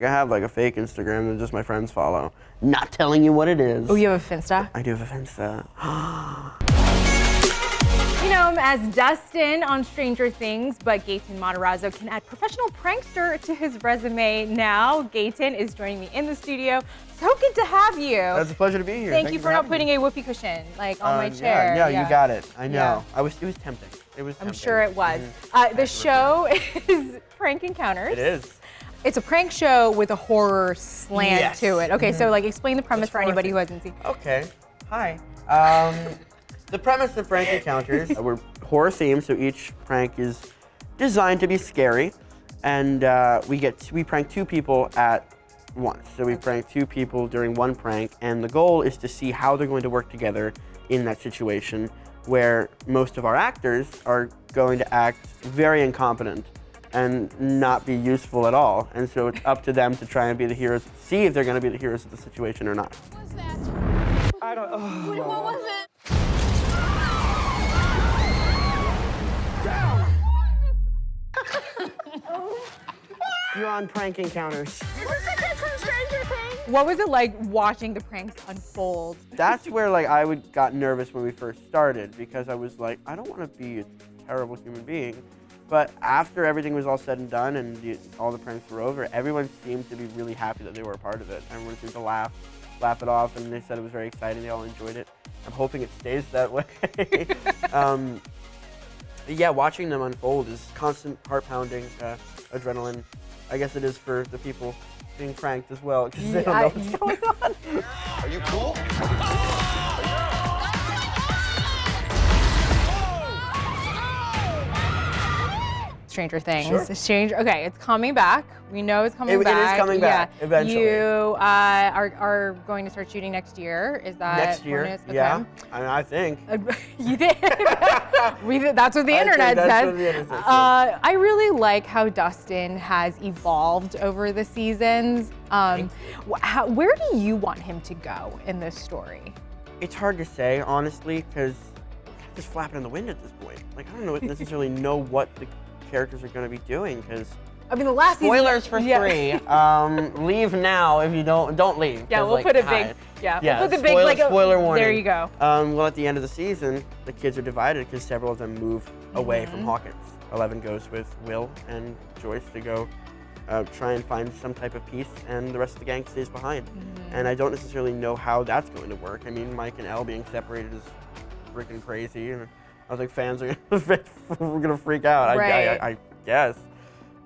I have like a fake Instagram that just my friends follow. Not telling you what it is. Oh, you have a Finsta? I do have a Finsta. You know him as Dustin on Stranger Things, but Gaten Matarazzo can add professional prankster to his resume now. Gaten is joining me in the studio. So good to have you. It's a pleasure to be here. Thank you for not putting a whoopee cushion like on my chair. Yeah, you got it. I know. Yeah. It was tempting. It was tempting. I'm sure it was. The show is Prank Encounters. It is. It's a prank show with a horror slant to it. Okay, so like explain the premise for anybody who hasn't seen. Okay. Hi. The premise of Prank Encounters, we're horror themed, so each prank is designed to be scary, and we prank two people at once. So we prank two people during one prank, and the goal is to see how they're going to work together in that situation, where most of our actors are going to act very incompetent and not be useful at all. And so it's up to them to try and be the heroes, see if they're going to be the heroes of the situation or not. What was that? I don't know. What was it? You're on Prank Encounters. What was it like watching the pranks unfold? That's where like I got nervous when we first started, because I was like, I don't want to be a terrible human being. But after everything was all said and done and all the pranks were over, everyone seemed to be really happy that they were a part of it. Everyone seemed to laugh it off, and they said it was very exciting. They all enjoyed it. I'm hoping it stays that way. Yeah, watching them unfold is constant heart-pounding adrenaline. I guess it is for the people being pranked as well, because they don't know what's going on. Are you cool? Stranger Things. Sure. Okay, it's coming back. We know it's coming back. It is coming back, eventually. You are going to start shooting next year. Is that Next year? when it's- okay. Yeah. I think. You did. That's what the internet that's says. what the internet says. I really like how Dustin has evolved over the seasons. Where do you want him to go in this story? It's hard to say, honestly, because just flapping in the wind at this point. Like, I don't necessarily know what the characters are going to be doing, because I mean, the last spoilers season, for 3. Leave now if you don't leave. Yeah, we'll put a big, Yeah, we'll put the big, like, spoiler warning. There you go. Well, at the end of the season, the kids are divided because several of them move away from Hawkins. 11 goes with Will and Joyce to go try and find some type of peace, and the rest of the gang stays behind. And I don't necessarily know how that's going to work. I mean, Mike and Elle being separated is freaking crazy, and I was like, fans are gonna freak out. Right. I guess.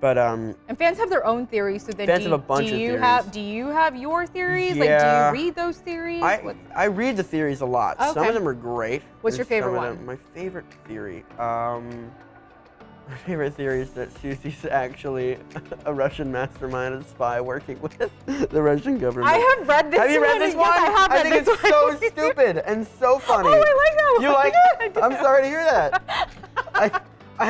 But and fans have their own theories, so then fans have a bunch of theories. Do you have your theories? Yeah. Like, do you read those theories? I read the theories a lot. Okay. Some of them are great. What's your favorite one? My favorite theory. My favorite theory is that Susie's actually a Russian mastermind and spy working with the Russian government. I have read this one. Have you read this one? Yes, I have read think this it's so stupid and so funny. Oh, I like that one. You like? Yeah, I'm sorry to hear that. I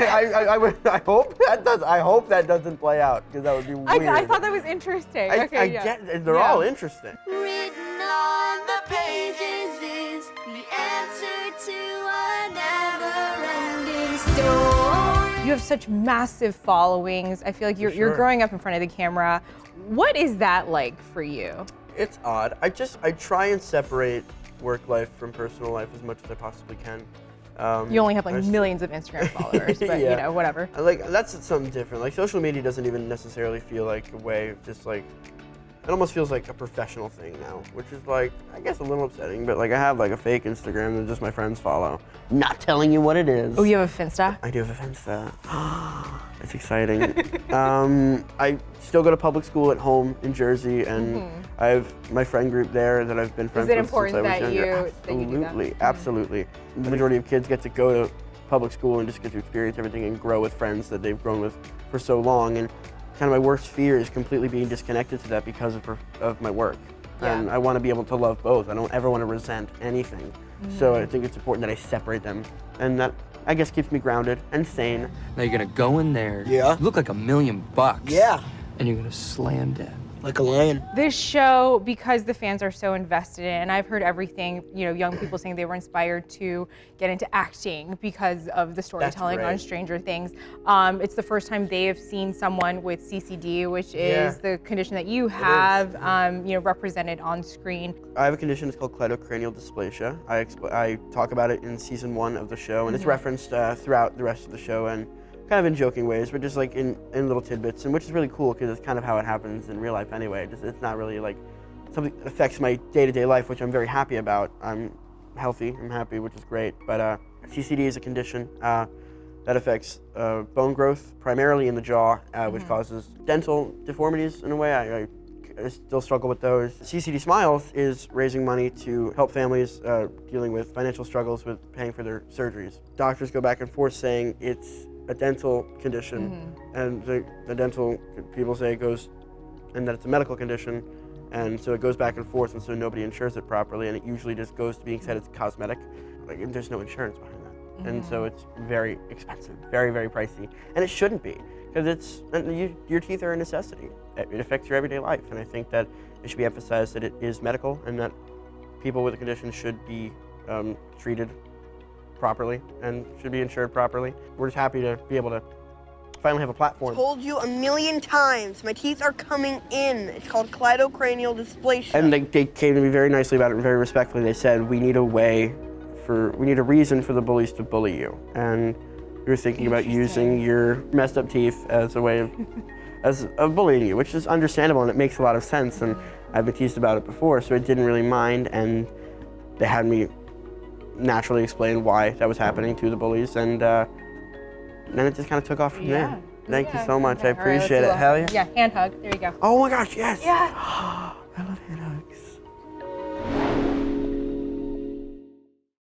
hope that doesn't play out, because that would be weird. I thought that was interesting. I get. They're all interesting. Written on the pages is the answer to a never-ending story. You have such massive followings. I feel like you're Sure. growing up in front of the camera. What is that like for you? It's odd. I try and separate work life from personal life as much as I possibly can. You only have like millions of Instagram followers, but you know, whatever. That's something different. Like, social media doesn't even necessarily feel like a way, just like, it almost feels like a professional thing now, which is like, I guess a little upsetting, but like I have like a fake Instagram that just my friends follow. Not telling you what it is. Oh, you have a Finsta? I do have a Finsta. It's exciting. I still go to public school at home in Jersey, and I have my friend group there that I've been friends with since I was younger. Is it important that you do that? Absolutely, absolutely. The majority of kids get to go to public school and just get to experience everything and grow with friends that they've grown with for so long. And kind of my worst fear is completely being disconnected to that because of my work. Yeah. And I want to be able to love both. I don't ever want to resent anything. So I think it's important that I separate them, and that, I guess, keeps me grounded and sane. Now you're gonna go in there. Yeah. Look like $1 million. Yeah. And you're gonna slam dad. Like a lion. This show, because the fans are so invested in it, and I've heard everything, young people saying they were inspired to get into acting because of the storytelling on great. Stranger Things. It's the first time they have seen someone with CCD, which is the condition that you have, represented on screen. I have a condition, it's called cleidocranial dysplasia. I talk about it in season 1 of the show, and it's referenced throughout the rest of the show, and kind of in joking ways, but just like in little tidbits, and which is really cool because it's kind of how it happens in real life anyway. It's not really like something that affects my day-to-day life, which I'm very happy about. I'm healthy, I'm happy, which is great. But CCD is a condition that affects bone growth, primarily in the jaw, which causes dental deformities in a way. I still struggle with those. CCD Smiles is raising money to help families dealing with financial struggles with paying for their surgeries. Doctors go back and forth saying it's a dental condition, and the dental people say it goes, and that it's a medical condition, and so it goes back and forth, and so nobody insures it properly, and it usually just goes to being said it's cosmetic. Like, there's no insurance behind that, and so it's very expensive, very, very pricey, and it shouldn't be, because your teeth are a necessity. It affects your everyday life, and I think that it should be emphasized that it is medical, and that people with the condition should be treated properly and should be insured properly. We're just happy to be able to finally have a platform. Told you a million times, my teeth are coming in. It's called cleidocranial dysplasia. And they came to me very nicely about it and very respectfully. They said, we need a reason for the bullies to bully you. And we were thinking about using your messed up teeth as a way of bullying you, which is understandable and it makes a lot of sense. And I've been teased about it before, so I didn't really mind. And they had me naturally explain why that was happening to the bullies, and then it just kind of took off from there. Thank you so much. I appreciate it. Hell yeah. Yeah, hand hug. There you go. Oh my gosh, yes. Yeah. I love hand hugs.